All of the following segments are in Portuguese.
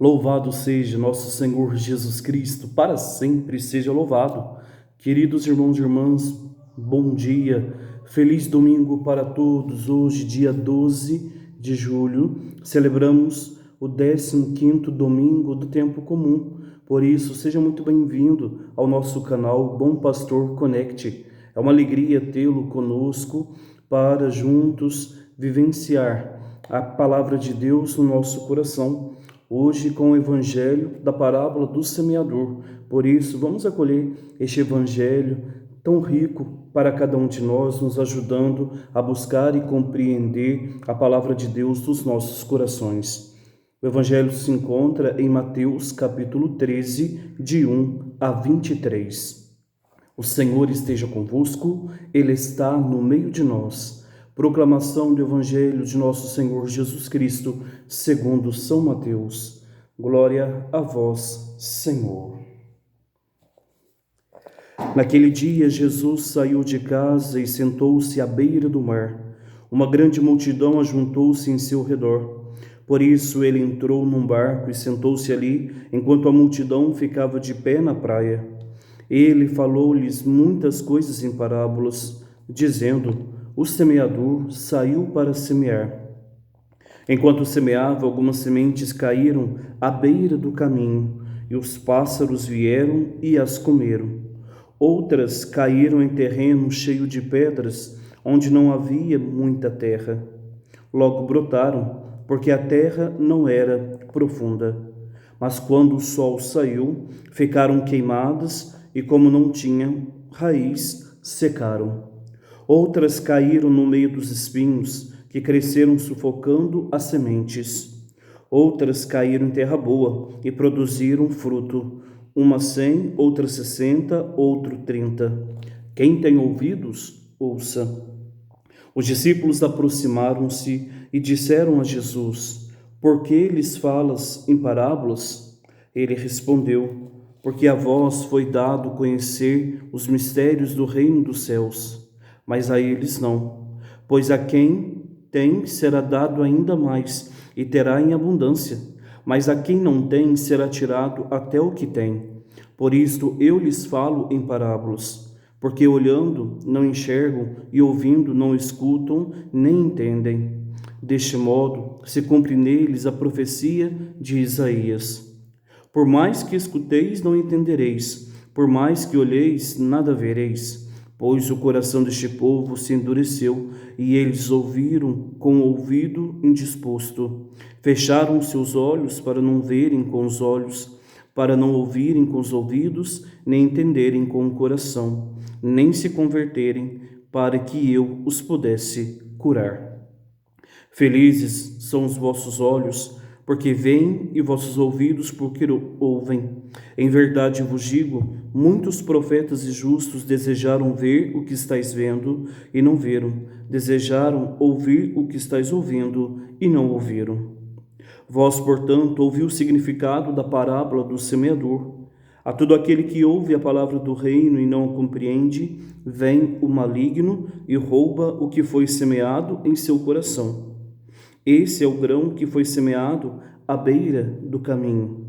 Louvado seja nosso Senhor Jesus Cristo, para sempre seja louvado. Queridos irmãos e irmãs, bom dia, feliz domingo para todos. Hoje, dia 12 de julho, celebramos o 15º domingo do tempo comum. Por isso, seja muito bem-vindo ao nosso canal Bom Pastor Connect. É uma alegria tê-lo conosco para juntos vivenciar a palavra de Deus no nosso coração. Hoje com o evangelho da parábola do semeador. Por isso, vamos acolher este evangelho tão rico para cada um de nós, nos ajudando a buscar e compreender a palavra de Deus dos nossos corações. O evangelho se encontra em Mateus capítulo 13, de 1 a 23. O Senhor esteja convosco, Ele está no meio de nós. Proclamação do Evangelho de nosso Senhor Jesus Cristo, segundo São Mateus. Glória a vós, Senhor. Naquele dia, Jesus saiu de casa e sentou-se à beira do mar. Uma grande multidão ajuntou-se em seu redor. Por isso, ele entrou num barco e sentou-se ali, enquanto a multidão ficava de pé na praia. Ele falou-lhes muitas coisas em parábolas, dizendo: o semeador saiu para semear. Enquanto semeava, algumas sementes caíram à beira do caminho, e os pássaros vieram e as comeram. Outras caíram em terreno cheio de pedras, onde não havia muita terra. Logo brotaram, porque a terra não era profunda. Mas quando o sol saiu, ficaram queimadas e, como não tinham raiz, secaram. Outras caíram no meio dos espinhos, que cresceram sufocando as sementes. Outras caíram em terra boa e produziram fruto, uma 100, outra 60, outro 30. Quem tem ouvidos, ouça. Os discípulos aproximaram-se e disseram a Jesus: por que lhes falas em parábolas? Ele respondeu: porque a vós foi dado conhecer os mistérios do reino dos céus, mas a eles não. Pois a quem tem será dado ainda mais, e terá em abundância, mas a quem não tem será tirado até o que tem. Por isto eu lhes falo em parábolas, porque olhando não enxergam, e ouvindo não escutam, nem entendem. Deste modo se cumpre neles a profecia de Isaías: por mais que escuteis, não entendereis, por mais que olheis, nada vereis. Pois o coração deste povo se endureceu, e eles ouviram com o ouvido indisposto. Fecharam seus olhos para não verem com os olhos, para não ouvirem com os ouvidos, nem entenderem com o coração, nem se converterem, para que eu os pudesse curar. Felizes são os vossos olhos, porque veem, e vossos ouvidos, porque ouvem. Em verdade vos digo, muitos profetas e justos desejaram ver o que estáis vendo e não viram, desejaram ouvir o que estáis ouvindo e não ouviram. Vós, portanto, ouvi o significado da parábola do semeador. A todo aquele que ouve a palavra do reino e não a compreende, vem o maligno e rouba o que foi semeado em seu coração. Esse é o grão que foi semeado à beira do caminho.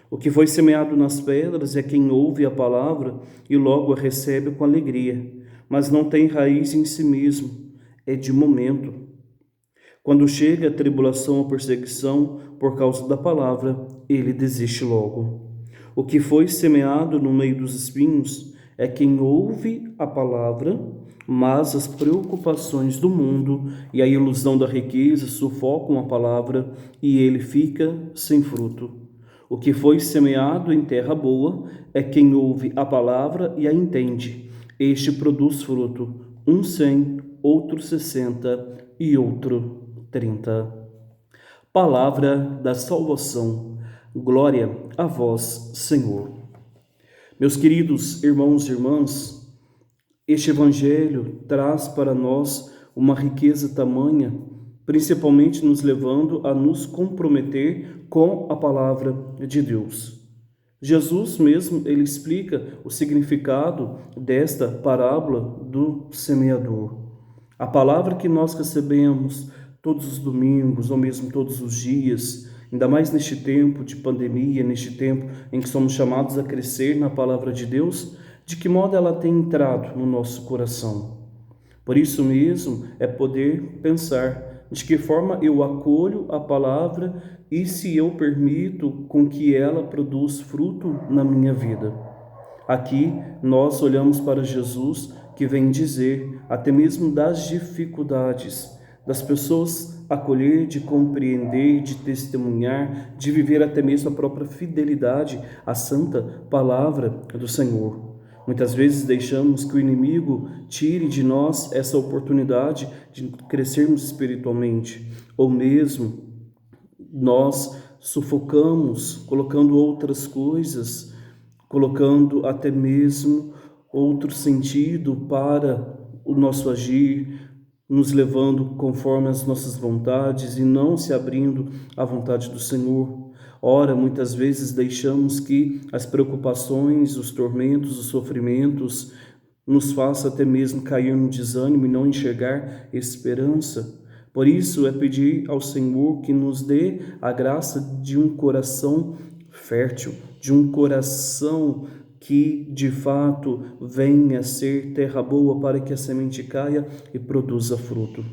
O que foi semeado nas pedras é quem ouve a palavra e logo a recebe com alegria, mas não tem raiz em si mesmo, é de momento. Quando chega a tribulação ou perseguição por causa da palavra, ele desiste logo. O que foi semeado no meio dos espinhos é quem ouve a palavra, mas as preocupações do mundo e a ilusão da riqueza sufocam a palavra e ele fica sem fruto. O que foi semeado em terra boa é quem ouve a palavra e a entende. Este produz fruto, um 100, outro 60 e outro 30. Palavra da salvação. Glória a vós, Senhor. Meus queridos irmãos e irmãs, este evangelho traz para nós uma riqueza tamanha, principalmente nos levando a nos comprometer com a palavra de Deus. Jesus mesmo, ele explica o significado desta parábola do semeador. A palavra que nós recebemos todos os domingos, ou mesmo todos os dias, ainda mais neste tempo de pandemia, neste tempo em que somos chamados a crescer na palavra de Deus, de que modo ela tem entrado no nosso coração. Por isso mesmo é poder pensar de que forma eu acolho a palavra e se eu permito com que ela produza fruto na minha vida. Aqui nós olhamos para Jesus, que vem dizer, até mesmo das dificuldades das pessoas acolher, de compreender, de testemunhar, de viver até mesmo a própria fidelidade à santa palavra do Senhor. Muitas vezes deixamos que o inimigo tire de nós essa oportunidade de crescermos espiritualmente, ou mesmo nós sufocamos colocando outras coisas, colocando até mesmo outro sentido para o nosso agir, nos levando conforme as nossas vontades e não se abrindo à vontade do Senhor. Ora, muitas vezes deixamos que as preocupações, os tormentos, os sofrimentos nos façam até mesmo cair no desânimo e não enxergar esperança. Por isso é pedir ao Senhor que nos dê a graça de um coração fértil, de um coração que de fato venha a ser terra boa para que a semente caia e produza fruto.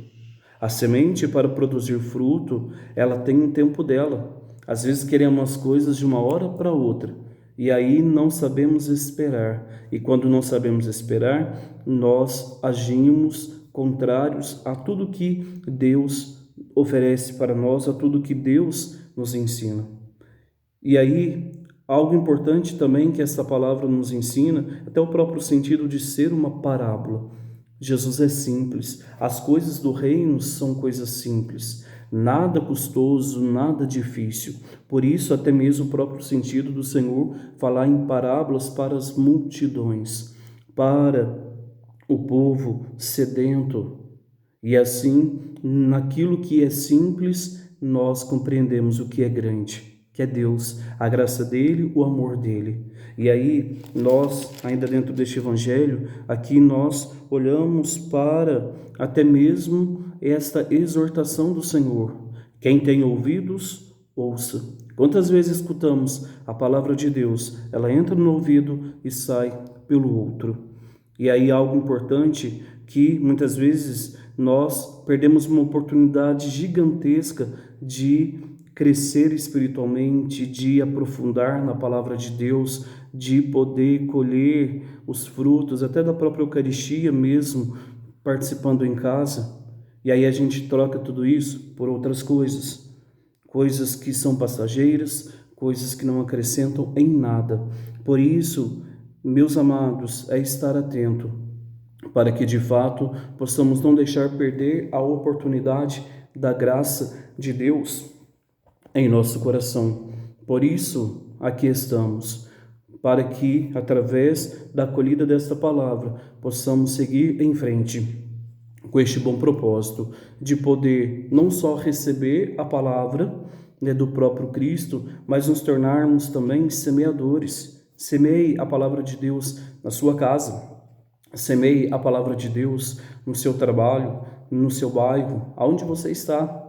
A semente, para produzir fruto, ela tem um tempo dela. Às vezes queremos as coisas de uma hora para outra e aí não sabemos esperar. E quando não sabemos esperar, nós agimos contrários a tudo que Deus oferece para nós, a tudo que Deus nos ensina. E aí, algo importante também que essa palavra nos ensina, até o próprio sentido de ser uma parábola. Jesus é simples, as coisas do reino são coisas simples, nada custoso, nada difícil. Por isso, até mesmo o próprio sentido do Senhor falar em parábolas para as multidões, para o povo sedento. E assim, naquilo que é simples, nós compreendemos o que é grande, que é Deus, a graça dele, o amor dele. E aí, nós, ainda dentro deste evangelho, aqui nós olhamos para até mesmo esta exortação do Senhor. Quem tem ouvidos, ouça. Quantas vezes escutamos a palavra de Deus, ela entra no ouvido e sai pelo outro. E aí algo importante que muitas vezes nós perdemos uma oportunidade gigantesca de crescer espiritualmente, de aprofundar na palavra de Deus, de poder colher os frutos, até da própria Eucaristia mesmo, participando em casa. E aí a gente troca tudo isso por outras coisas, coisas que são passageiras, coisas que não acrescentam em nada. Por isso, meus amados, é estar atento, para que de fato possamos não deixar perder a oportunidade da graça de Deus em nosso coração. Por isso, aqui estamos, para que, através da acolhida desta palavra, possamos seguir em frente com este bom propósito de poder não só receber a palavra, né, do próprio Cristo, mas nos tornarmos também semeadores. Semeie a palavra de Deus na sua casa, semeie a palavra de Deus no seu trabalho, no seu bairro, aonde você está,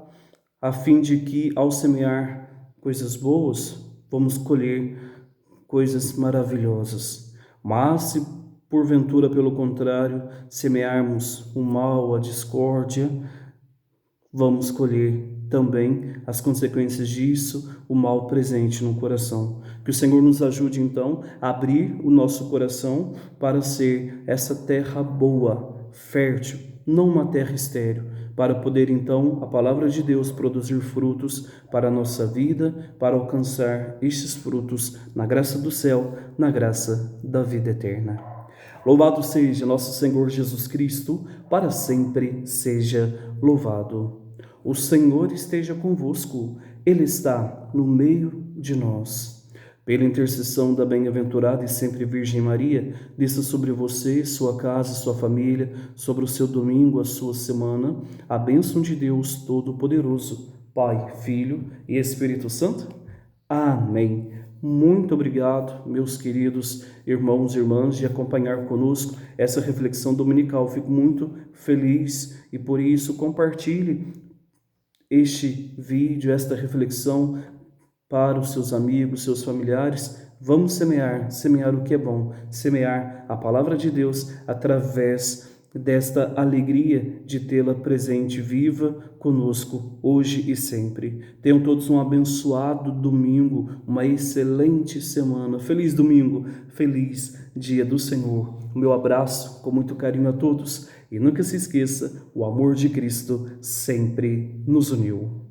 a fim de que, ao semear coisas boas, vamos colher coisas maravilhosas. Mas se porventura, pelo contrário, semearmos o mal, a discórdia, vamos colher também as consequências disso, o mal presente no coração. Que o Senhor nos ajude, então, a abrir o nosso coração para ser essa terra boa, fértil, não uma terra estéril, para poder, então, a palavra de Deus produzir frutos para a nossa vida, para alcançar estes frutos na graça do céu, na graça da vida eterna. Louvado seja nosso Senhor Jesus Cristo, para sempre seja louvado. O Senhor esteja convosco, Ele está no meio de nós. Pela intercessão da bem-aventurada e sempre Virgem Maria, desça sobre você, sua casa, sua família, sobre o seu domingo, a sua semana, a bênção de Deus Todo-Poderoso, Pai, Filho e Espírito Santo. Amém. Muito obrigado, meus queridos irmãos e irmãs, de acompanhar conosco essa reflexão dominical. Fico muito feliz e por isso compartilhe este vídeo, esta reflexão para os seus amigos, seus familiares. Vamos semear o que é bom, semear a palavra de Deus através desta alegria de tê-la presente, viva conosco, hoje e sempre. Tenham todos um abençoado domingo, uma excelente semana. Feliz domingo, feliz dia do Senhor. O meu abraço com muito carinho a todos e nunca se esqueça, o amor de Cristo sempre nos uniu.